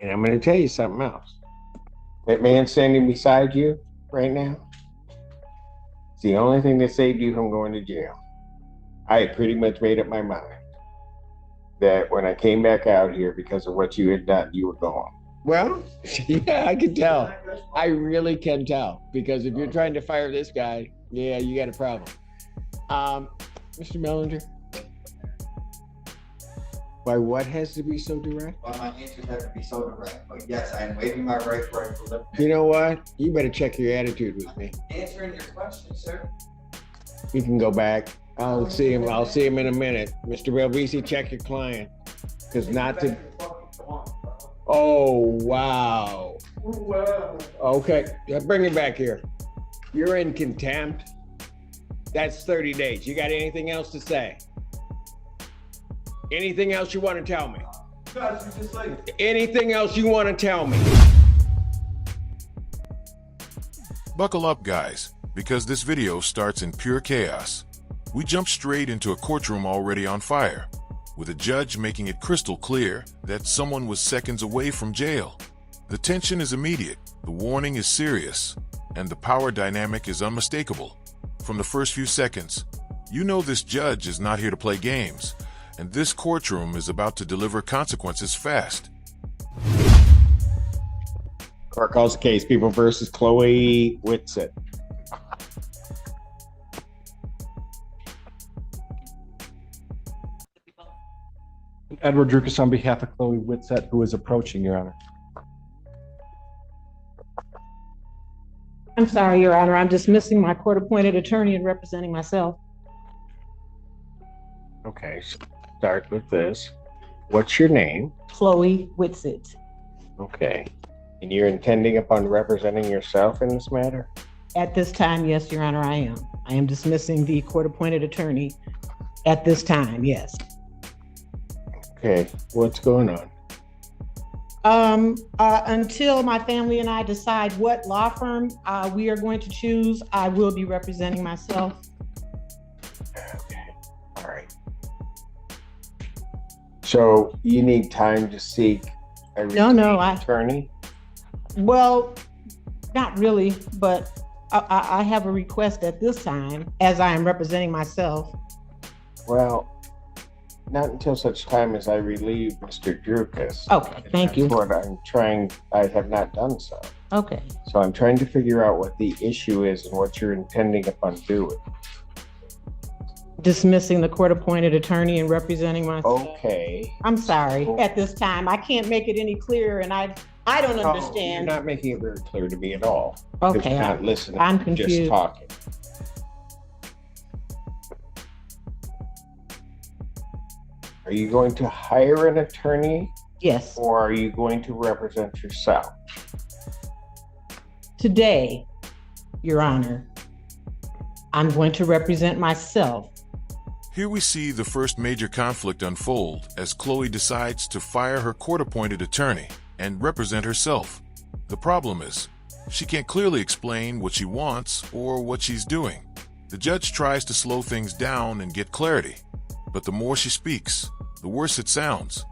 And I'm going to tell you something else. That man standing beside you right now, it's the only thing that saved you from going to jail. I had pretty much made up my mind that when I came back out here because of what you had done, you were gone. Well, yeah, I can tell. I really can tell. Because if you're trying to fire this guy, yeah, you got a problem. Mr. Mellinger? Why what has to be so direct? Well, my answers have to be so direct. But yes, I am waiving my right for a preliminary. You know what? You better check your attitude with me. Answering your question, sir. You can go back. I'll see him in a minute. Mr. Belvisi, check your client. Because not to... Oh, wow. Okay, bring it back here. You're in contempt. That's 30 days. You got anything else to say? Anything else you want to tell me? Anything else you want to tell me? Buckle up, guys, because this video starts in pure chaos. We jump straight into a courtroom already on fire, with a judge making it crystal clear that someone was seconds away from jail. The tension is immediate, the warning is serious, and the power dynamic is unmistakable. From the first few seconds, you know this judge is not here to play games, and this courtroom is about to deliver consequences fast. Court calls the case, People versus Chloe Whitsett. Edward Drukas on behalf of Chloe Whitsett, who is approaching, Your Honor. I'm sorry, Your Honor. I'm dismissing my court-appointed attorney and representing myself. Okay, start with this. What's your name? Chloe Whitsett. Okay. And you're intending upon representing yourself in this matter? At this time, yes, Your Honor, I am. I am dismissing the court-appointed attorney at this time, yes. Okay, what's going on? Until my family and I decide what law firm we are going to choose, I will be representing myself. Okay, all right. So you need time to seek a attorney? Well, not really, but I have a request at this time as I am representing myself. Well, not until such time as I relieve Mr. Drukas. Okay, thank you. That's what I have not done so. Okay. So I'm trying to figure out what the issue is and what you're intending upon doing. Dismissing the court-appointed attorney and representing myself. Okay. I'm sorry. At this time, I can't make it any clearer, and I don't understand. You're not making it very clear to me at all. Okay. You're not listening. I'm You're confused. just talking. Are you going to hire an attorney? Yes. Or are you going to represent yourself? Today, Your Honor, I'm going to represent myself. Here we see the first major conflict unfold as Chloe decides to fire her court-appointed attorney and represent herself. The problem is, she can't clearly explain what she wants or what she's doing. The judge tries to slow things down and get clarity, but the more she speaks, the worse it sounds.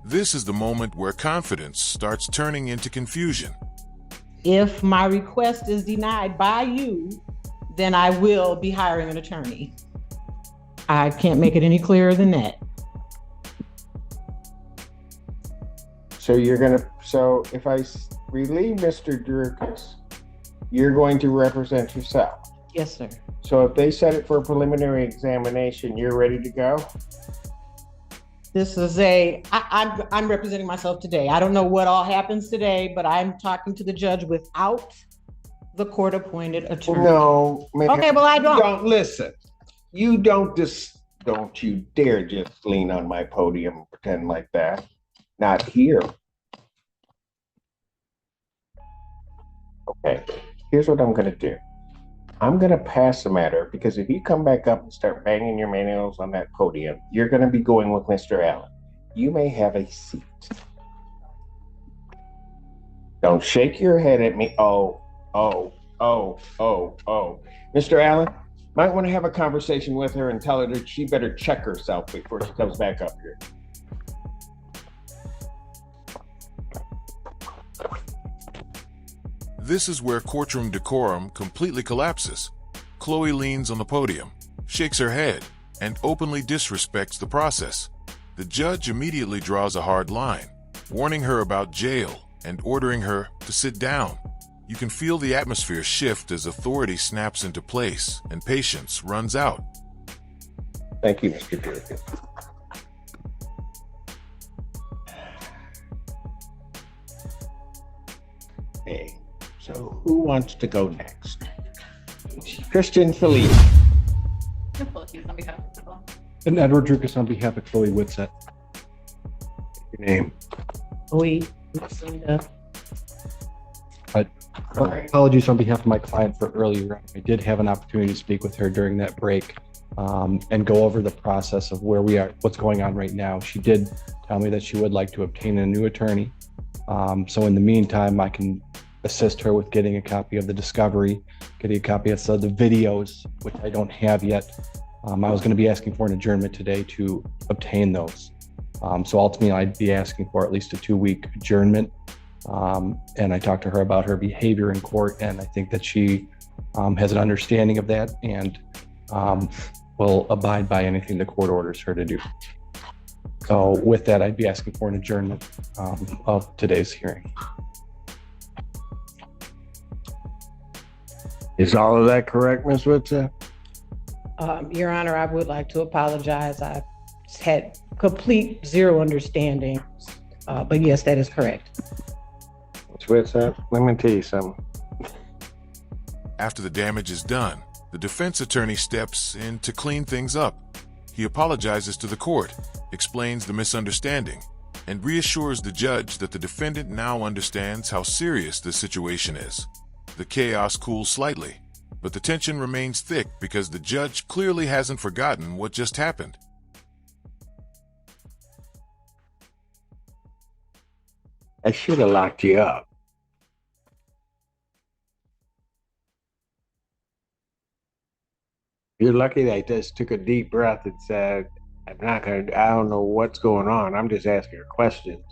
This is the moment where confidence starts turning into confusion. If my request is denied by you, then I will be hiring an attorney. I can't make it any clearer than that. So if I relieve Mr. Drukas, you're going to represent yourself? Yes, sir. So if they set it for a preliminary examination, you're ready to go? This is I'm representing myself today. I don't know what all happens today, but I'm talking to the judge without the court-appointed attorney. No, ma'am. Okay, well, I don't. Don't listen. You don't you dare just lean on my podium and pretend like that. Not here. Okay, here's what I'm gonna do. I'm gonna pass the matter because if you come back up and start banging your nails on that podium, you're gonna be going with Mr. Allen. You may have a seat. Don't shake your head at me. Oh. Mr. Allen, might want to have a conversation with her and tell her that she better check herself before she comes back up here. This is where courtroom decorum completely collapses. Chloe leans on the podium, shakes her head, and openly disrespects the process. The judge immediately draws a hard line, warning her about jail and ordering her to sit down. You can feel the atmosphere shift as authority snaps into place and patience runs out. Thank you, Mr. Durkin. Hey, so who wants to go next? Christian Felipe. And Edward Drukas on behalf of Chloe Whitsett. Your name. Apologies on behalf of my client for earlier. I did have an opportunity to speak with her during that break and go over the process of where we are, what's going on right now. She did tell me that she would like to obtain a new attorney. So in the meantime, I can assist her with getting a copy of the discovery, getting a copy of the videos, which I don't have yet. I was going to be asking for an adjournment today to obtain those. So ultimately, I'd be asking for at least a 2-week adjournment. And I talked to her about her behavior in court, and I think that she has an understanding of that and will abide by anything the court orders her to do. So with that, I'd be asking for an adjournment of today's hearing. Is all of that correct, Ms. Whitsett? Your Honor, I would like to apologize. I had complete zero understanding, but yes, that is correct. Ms. Whitsett, let me tell you something. After the damage is done, the defense attorney steps in to clean things up. He apologizes to the court, explains the misunderstanding, and reassures the judge that the defendant now understands how serious the situation is. The chaos cools slightly, but the tension remains thick because the judge clearly hasn't forgotten what just happened. I should have locked you up. You're lucky that I just took a deep breath and said, I don't know what's going on. I'm just asking her questions.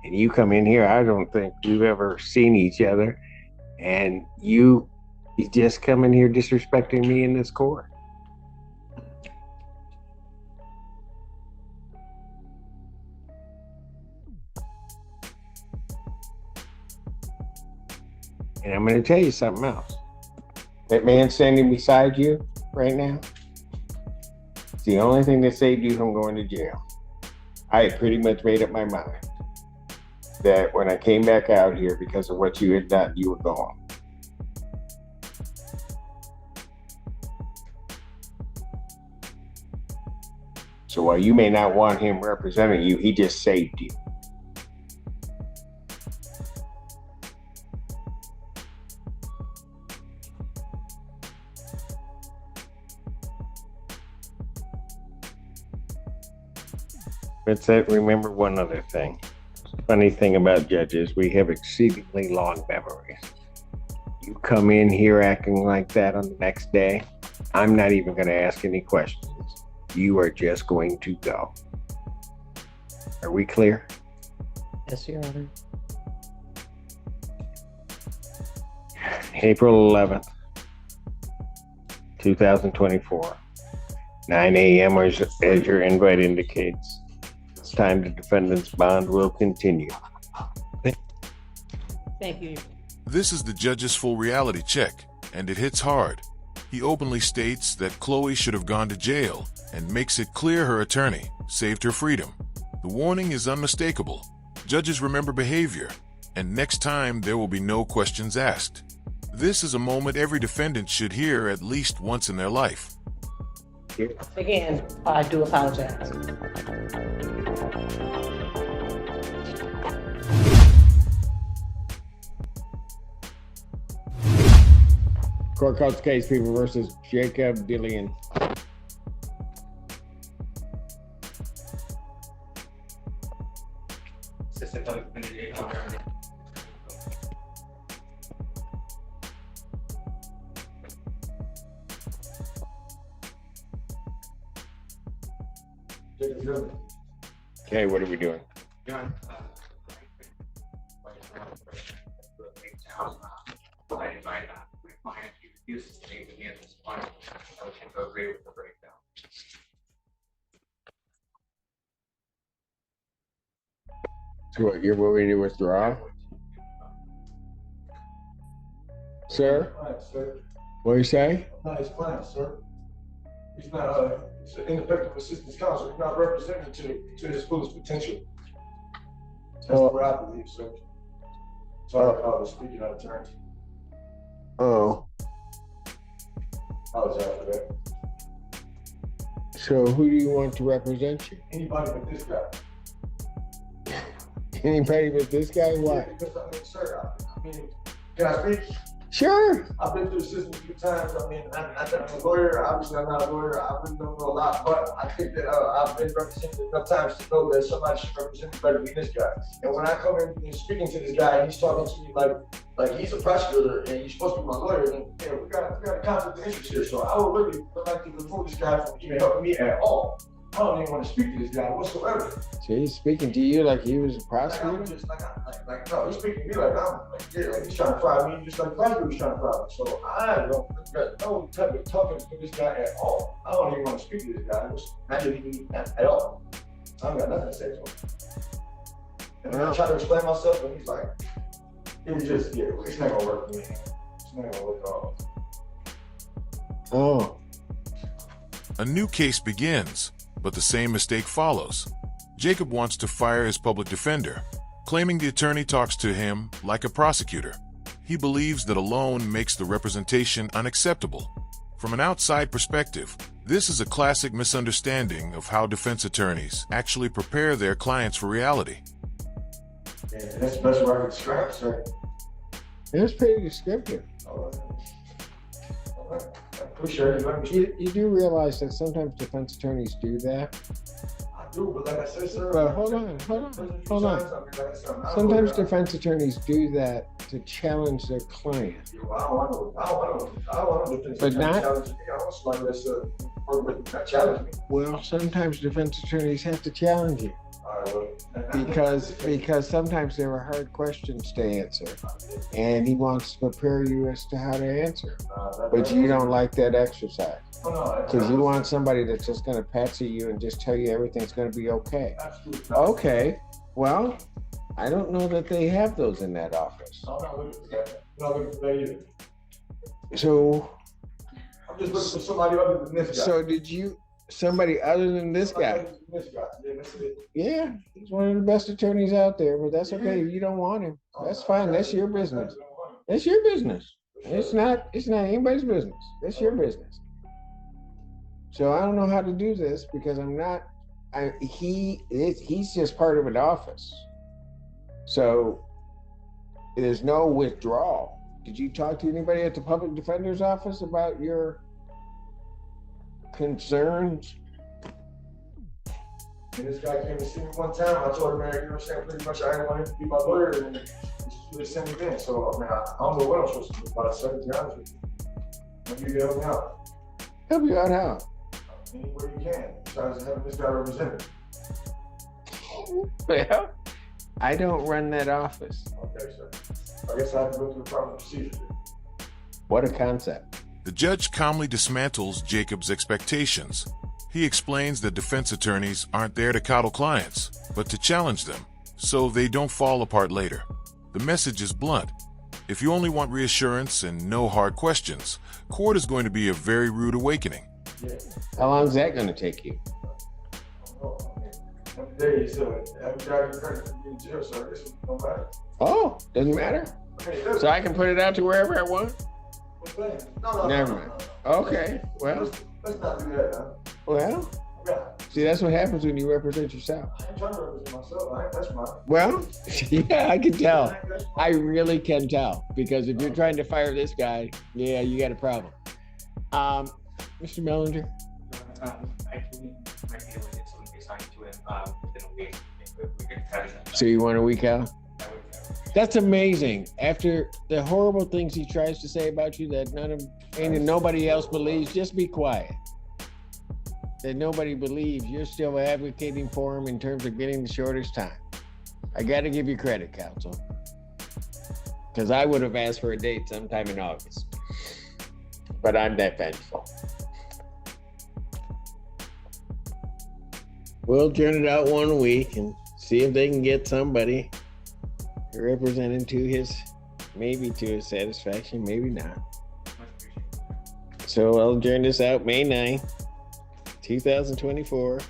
And you come in here, I don't think we've ever seen each other. And you just come in here disrespecting me in this court. And I'm going to tell you something else. That man standing beside you right now, it's the only thing that saved you from going to jail. I had pretty much made up my mind that when I came back out here because of what you had done, you were gone. So while you may not want him representing you, he just saved you. But remember one other thing. Funny thing about judges, we have exceedingly long memories. You come in here acting like that on the next day, I'm not even going to ask any questions. You are just going to go. Are we clear? Yes, Your Honor. April 11th, 2024, 9 a.m. as your invite indicates. It's time the defendant's bond will continue. Thank you. This is the judge's full reality check, and it hits hard. He openly states that Chloe should have gone to jail and makes it clear her attorney saved her freedom. The warning is unmistakable. Judges remember behavior, and next time there will be no questions asked. This is a moment every defendant should hear at least once in their life. Again, I do apologize. Court calls case people versus Jacob Dillian. Okay, what are we doing? My client, he refuses to name me at this point. I would tend to agree with the breakdown. So what, you're willing to withdraw? Sir? Sir. What do you say? Not his client, sir. He's not, he's an ineffective assistance counsel. He's not representing to his fullest potential. That's what I believe, sir. Sorry if I was speaking out of turn. Oh, Apologize for that. so who do you want to represent you? Anybody but this guy. Anybody but this guy? Why? Yeah, because, I mean, sir, I mean, can I speak? Sure. I've been through the system a few times. I mean, I'm a lawyer. Obviously, I'm not a lawyer. I really don't know a lot, but I think that I've been represented enough times to know that somebody should represent me better than this guy. And when I come in and speaking to this guy, and he's talking to me like he's a prosecutor and he's supposed to be my lawyer, and we got a conflict of interest here. So I would really like to remove this guy from even helping me at all. I don't even want to speak to this guy whatsoever. So he's speaking to you like he was a Like, prosecutor? I'm just no, he's speaking to me like I'm like he's trying to fire me just like the prosecutor was trying to fire me. So I don't got no type of talking to this guy at all. I don't even want to speak to this guy. Not even at all. I don't got nothing to say to him. And I try to explain myself, and he's like, it's just it's not gonna work for me. It's not gonna work at all. Oh, A new case begins, but the same mistake follows. Jacob wants to fire his public defender, claiming the attorney talks to him like a prosecutor. He believes that a loan makes the representation unacceptable. From an outside perspective, this is a classic misunderstanding of how defense attorneys actually prepare their clients for reality. Yeah, that's the best way I can describe it, sir. that's pretty descriptive. All right. I appreciate it. Let me You do realize that sometimes defense attorneys do that? I do, but like I said, sir. Well, hold on. Sometimes defense attorneys do that to challenge their client. I don't want to defend But not- challenge me. I want somebody that's not challenge me. Well, sometimes defense attorneys have to challenge you All right, well, because sometimes there are hard questions to answer, and he wants to prepare you as to how to answer. But you don't like that exercise because you want somebody that's just going to patsy you and just tell you everything's going to be okay. Okay, well, I don't know that they have those in that office. I'm not looking for that. I'm not looking for that either. So, I'm just looking for somebody other than this guy. so did you? Somebody other than this guy? Somebody other than this guy. Yeah, that's it. Yeah, he's one of the best attorneys out there, but that's okay. You don't want him. That's fine. That's your business. That's your business. It's not anybody's business. That's your business. So I don't know how to do this because he's just part of an office. So there's no withdrawal. Did you talk to anybody at the public defender's office about your concerns? And this guy came to see me one time. I told him, man, you know what I'm saying? Pretty much I didn't want him to be my lawyer, and he just sent me in. So, I mean, I don't know what I'm supposed to do about it, sir, to be honest with you. Maybe you help me out. Help you out how? Any way you can. Besides having this guy represented. Well, I don't run that office. Okay, sir. I guess I have to go through the proper procedure. What a concept. The judge calmly dismantles Jacob's expectations. He explains that defense attorneys aren't there to coddle clients, but to challenge them, so they don't fall apart later. The message is blunt. If you only want reassurance and no hard questions, court is going to be a very rude awakening. Yeah. How long is that going to take you? Every day, so every day you credit to be in jail, so I guess it don't matter. Oh, doesn't matter. Okay, it So I can put it out to wherever I want? No, Never mind. Okay, well, Let's not do that now. well, Yeah, see, that's what happens when you represent yourself. I ain't trying to represent myself. I ain't touch mine. Well, yeah, I can tell. I really can tell because if you're trying to fire this guy, yeah, you got a problem. Mr. Mellinger? I believe my feeling is something assigned to him within a week. We could try to. So you want a week out? I would. That's amazing. After the horrible things he tries to say about you that nobody else believes, just be quiet. That nobody believes, you're still advocating for him in terms of getting the shortest time. I got to give you credit, counsel. Because I would have asked for a date sometime in August. But I'm that vengeful. We'll turn it out 1 week and see if they can get somebody represented to his, maybe to his satisfaction, maybe not. So I'll turn this out May 9th, 2024.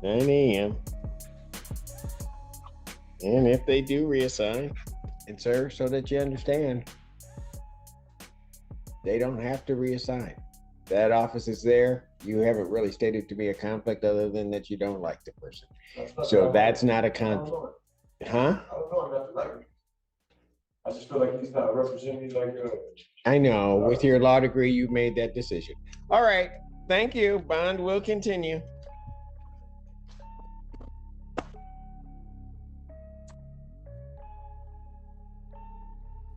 9 a.m. And if they do reassign, and sir, so that you understand, they don't have to reassign. That office is there. You haven't really stated to me a conflict other than that you don't like the person. So that's not a conflict. Huh? I don't know, nothing like it. I just feel like he's not representing me like I know. With your law degree, you made that decision. All right. Thank you. Bond will continue.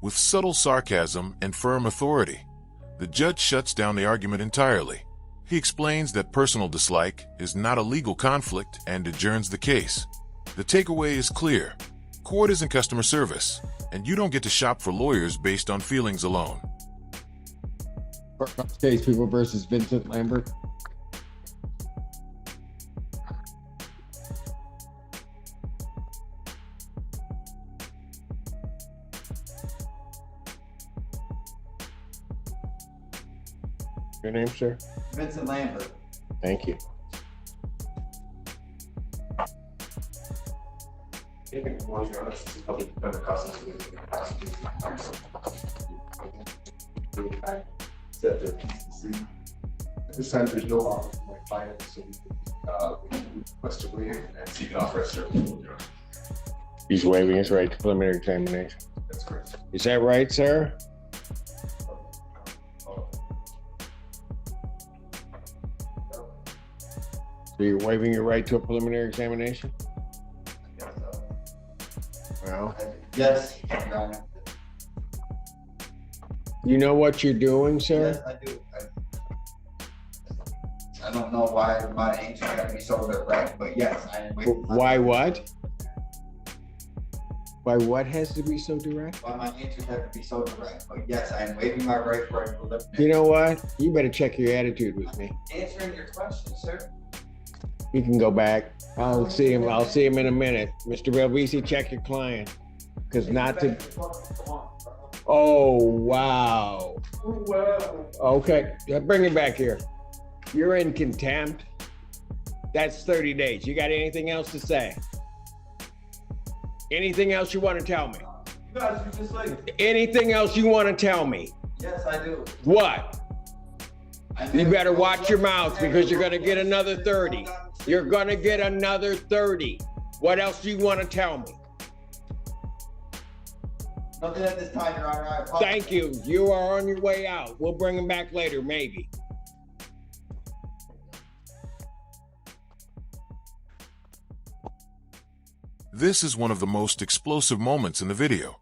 With subtle sarcasm and firm authority, the judge shuts down the argument entirely. He explains that personal dislike is not a legal conflict and adjourns the case. The takeaway is clear. Court isn't customer service, and you don't get to shop for lawyers based on feelings alone. Case people versus Vincent Lambert. Your name, sir? Vincent Lambert. Thank you. This time there's no offer for my client, so we request to waive and seek an offer as service. He's waiving his right to preliminary examination. That's correct. Is that right, sir? So you're waiving your right to a preliminary examination? Well, Yes, Your Honor. you know what you're doing, sir? Yes, I do. I don't know why my answer got to be so direct, but yes, I am waiting. Why what? Why what has to be so direct? Why my answers have to be so direct, but yes, I am waiving my right for a preliminary. You know what? You better check your attitude with me. Answering your question, sir. You can go back. I'll see him in a minute. Mr. Belvisi, check your client. Because not to... Oh, wow. Okay, bring it back here. You're in contempt. That's 30 days. You got anything else to say? Anything else you want to tell me? You guys are just like. Anything else you want to tell me? Yes, I do. What? You better watch your mouth because you're going to get another 30. You're going to get another 30. What else do you want to tell me? Nothing at this time, Your Honor. I apologize. Thank you. You are on your way out. We'll bring him back later, maybe. This is one of the most explosive moments in the video.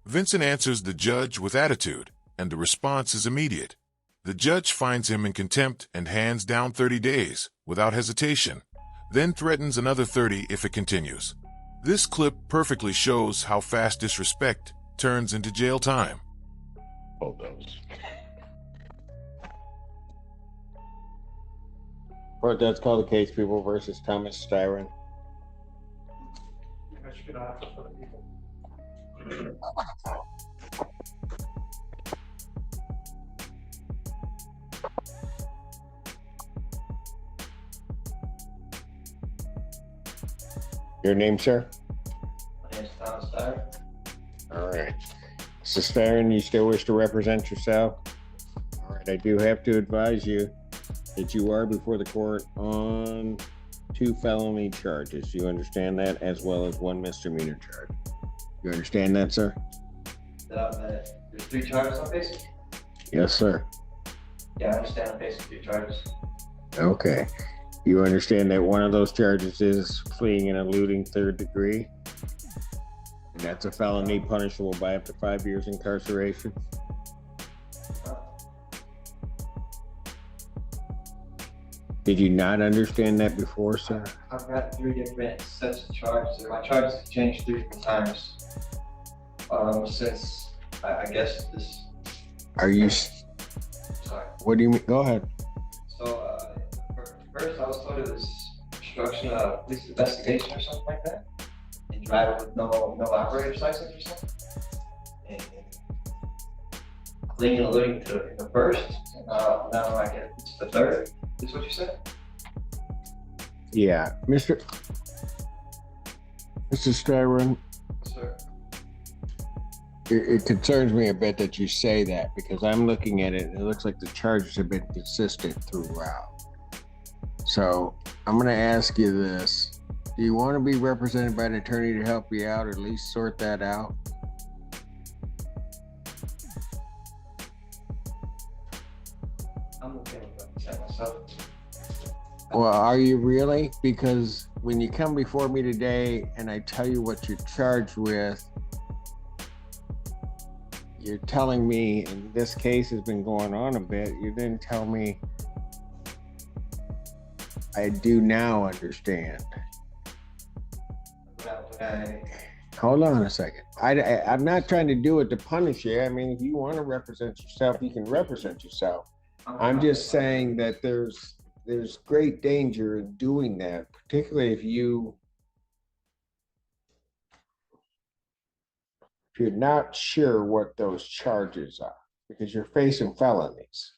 Vincent answers the judge with attitude, and the response is immediate. The judge finds him in contempt and hands down 30 days, without hesitation, then threatens another 30 if it continues. This clip perfectly shows how fast disrespect turns into jail time. Hold those. Court, that's called the case People versus Thomas Styron. Your name, sir? My name's Thomas Dyer. All right. Mr. Styron, you still wish to represent yourself? All right, I do have to advise you that you are before the court on 2 felony charges. You understand that, as well as 1 misdemeanor charge. You understand that, sir? There's 3 charges on face? Yes, sir. Yeah, I understand I'm facing 3 charges. Okay. You understand that one of those charges is fleeing and eluding 3rd degree? And that's a felony punishable by up to 5 years incarceration? Did you not understand that before, sir? I've got 3 different sets of charges, and my charges have changed 3 different times. Since I guess this. Are you, Sorry. what do you mean? Go ahead. So, first I was told it was obstruction of police investigation or something like that. And driving with no operator's license or something. And leading and alluding to the first, and now I get it's the third. Is what you said? Yeah, Mr. Styron, Sir. it concerns me a bit that you say that because I'm looking at it and it looks like the charges have been consistent throughout. So I'm going to ask you this. Do you want to be represented by an attorney to help you out or at least sort that out? I'm okay with representing myself. Well, are you really? Because when you come before me today and I tell you what you're charged with, you're telling me, and this case has been going on a bit, you didn't tell me I do now understand. Hold on a second. I'm not trying to do it to punish you. I mean, if you want to represent yourself, you can represent yourself. I'm just saying that there's great danger in doing that, particularly if you're not sure what those charges are, because you're facing felonies.